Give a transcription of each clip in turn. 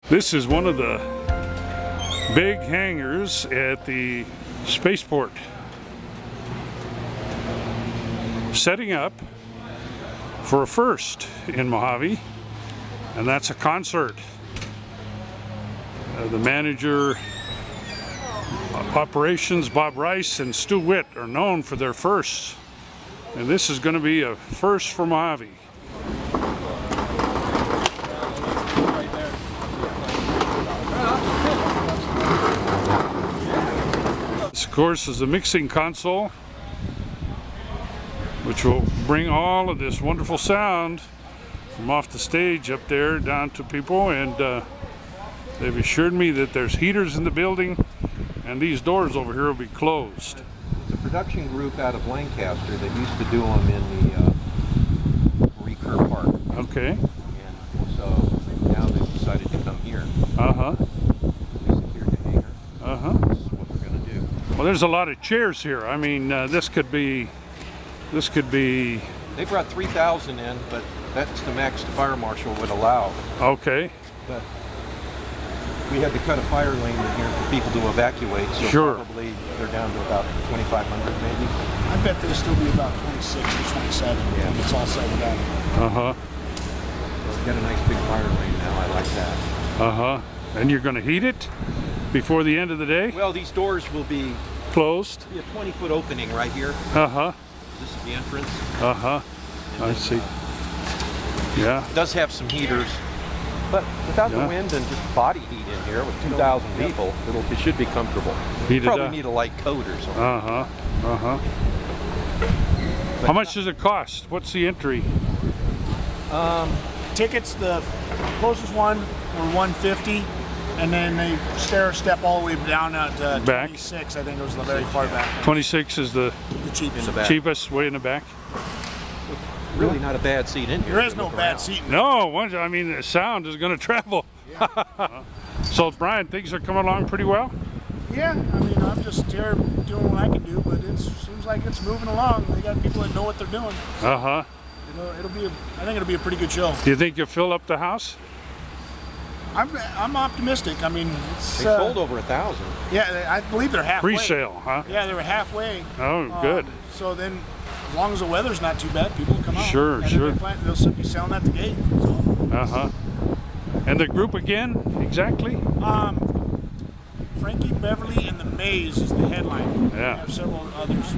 This is one of the big hangars at the spaceport. Setting up for a first in Mojave, and that's a concert. The manager, operations, Bob Rice and Stu Witt are known for their firsts, and this is going to be a first for Mojave. This, of course, is the mixing console, which will bring all of this wonderful sound from off the stage up there down to people, and they've assured me that there's heaters in the building and these doors over here will be closed. It's a production group out of Lancaster that used to do them in the Recur Park. Okay. And so now they've decided to come here. Uh-huh. We secured the hangar. Uh-huh. This is what we're going to do. Well, there's a lot of chairs here. I mean, this could be... They brought 3,000 in, but that's the max the fire marshal would allow. Okay. But we had to cut a fire lane in here for people to evacuate, so sure. Probably they're down to about 2,500 maybe. I bet there'll still be about 26 or 27 when it's all said and done. Uh-huh. So we've got a nice big fire lane now. I like that. Uh-huh. And you're going to heat it before the end of the day? Well, these doors will be closed. a 20-foot opening right here. Uh-huh. This is the entrance. Uh-huh. I see. Yeah. It does have some heaters, but without the wind and just body heat in here with 2,000 people, it should be comfortable. Heated Probably up. need a light coat or something. Uh-huh. Uh-huh. How much does it cost? What's the entry? Tickets, the closest one were $150, and then they step all the way down at Back? 26. I think it was the very far back. 26 is the cheapest. In the back. cheapest, way in the back. Really not a bad seat in here. There is no bad seat. No, I mean, the sound is going to travel. Yeah. So, Brian, things are coming along pretty well? Yeah, I mean, I'm just here doing what I can do, but it seems like it's moving along. They got people that know what they're doing. Uh-huh. I think it'll be a pretty good show. Do you think you'll fill up the house? I'm optimistic. I mean, it's, They sold over 1,000. Yeah, I believe they're halfway. Pre-sale, huh? Yeah, they were halfway. Oh, good. So then, as long as the weather's not too bad, people will come out. Sure, and sure. They'll be selling at the gate. So. Uh-huh. And the group again, exactly? Fankie Beverly and the Maze is the headline. Yeah. We have several others,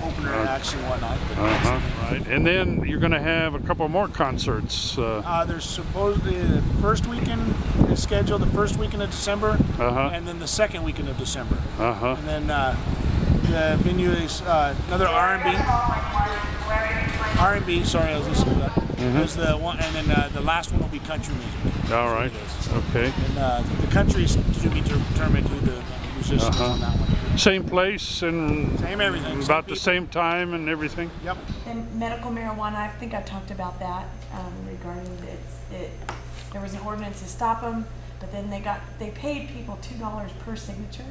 opener acts and whatnot. Right. And then you're going to have a couple more concerts. There's supposedly the first weekend is scheduled, the first weekend of December, and then the second weekend of December. Uh-huh. And then the venue is another R&B. Sorry, I was listening to that. There's the one, and then the last one will be country music. All right. Okay. And the country is to be determined who the musicians on that one. Same place and Same everything. about the same time and everything? Yep. And medical marijuana, I think I talked about that regarding there was an ordinance to stop them, but then they paid people $2 per signature,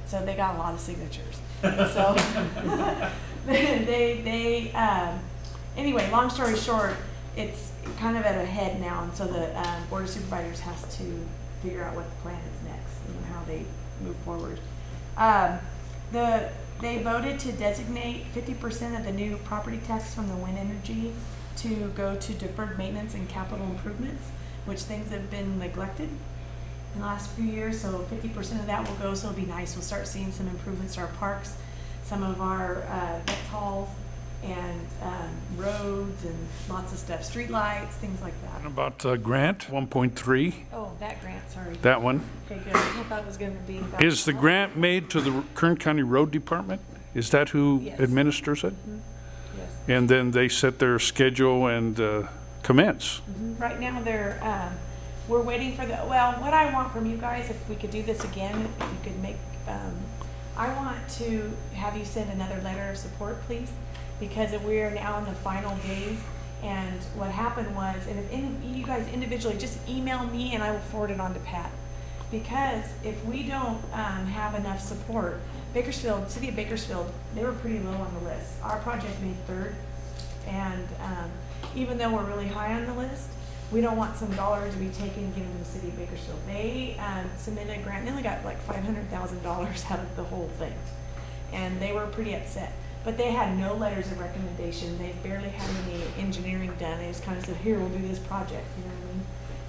so they got a lot of signatures. So anyway, long story short, it's kind of at a head now, and so the Board of Supervisors has to figure out what the plan is next and how they move forward. They voted to designate 50% of the new property tax from the wind energy to go to deferred maintenance and capital improvements, which things have been neglected in the last few years. So 50% of that will go, so it'll be nice. We'll start seeing some improvements to our parks, some of our vets halls, and roads and lots of stuff, street lights, things like that. About grant 1.3. Oh, that grant, sorry. That one. Okay, good. I thought it was going to be about... Is the grant made to the Kern County Road Department? Is that who Yes. administers it? Yes. And then they set their schedule and commence. Right now, we're waiting for what I want from you guys, if we could do this again, if you could make, I want to have you send another letter of support, please, because we are now in the final days. And what happened was, and if you guys individually just email me and I will forward it on to Pat. Because if we don't have enough support, City of Bakersfield, they were pretty low on the list. Our project made third, and even though we're really high on the list, we don't want some dollars to be taken and given to the city of Bakersfield. They submitted a grant, they only got like $500,000 out of the whole thing. And they were pretty upset. But they had no letters of recommendation. They barely had any engineering done. They just kind of said, here, we'll do this project, you know what I mean?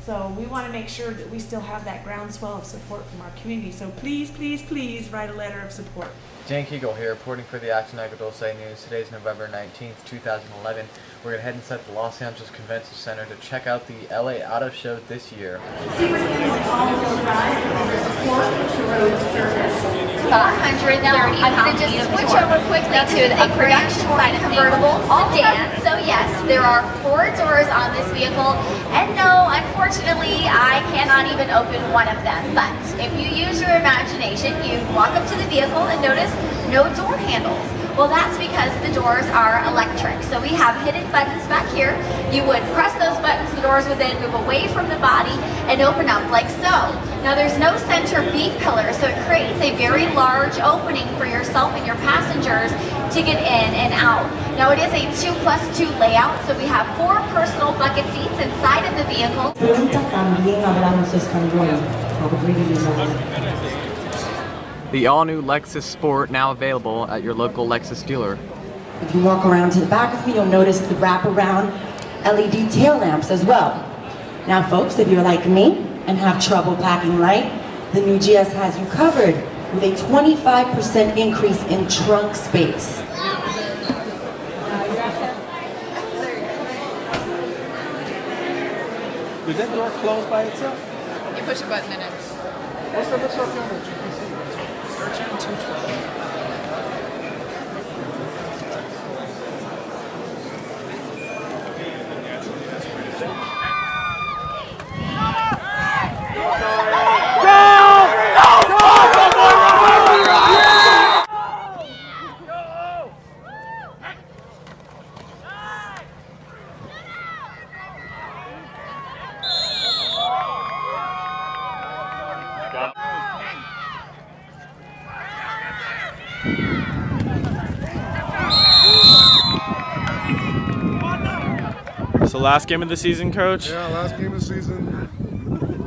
So we want to make sure that we still have that groundswell of support from our community. So please, please, please write a letter of support. Dane Kigerl here, reporting for the Acton-Agua Dulce News. Today's November 19th, 2011. We're going to head inside the Los Angeles Convention Center to check out the LA Auto Show this year. Supervisor all-wheel drive for support to road service. 430 Now, I'm going to just switch over quickly to a production line convertible sedan. So yes, there are 4 doors on this vehicle, and no, unfortunately, I cannot even open one of them. But if you use your imagination, you walk up to the vehicle and notice no door handles. Well, that's because the doors are electric. So we have hidden buttons back here. You would press those buttons, the doors would then move away from the body and open up like so. Now there's no center B pillar, so it creates a very large opening for yourself and your passengers to get in and out. Now it is a 2+2 layout, so we have 4 personal bucket seats inside of the vehicle. The all-new Lexus Sport now available at your local Lexus dealer. If you walk around to the back with me, you'll notice the wraparound LED tail lamps as well. Now folks, if you're like me and have trouble packing light, the new GS has you covered with a 25% increase in trunk space. Does that door close by itself? You push a button in it. What's the search number? Search on 212. So last game of the season, Coach? Yeah, last game of the season,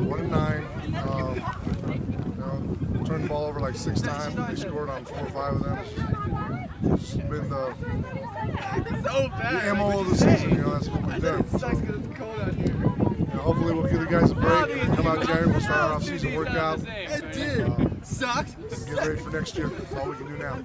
1-9. Turned the ball over like 6 times. We scored on 4 or 5 of them. It's just been the MO of the season. That's what we've done. So, hopefully we'll give the guys a break. Come out January, we'll start our off-season workout. It did. Sucks. Get ready for next year. That's all we can do now.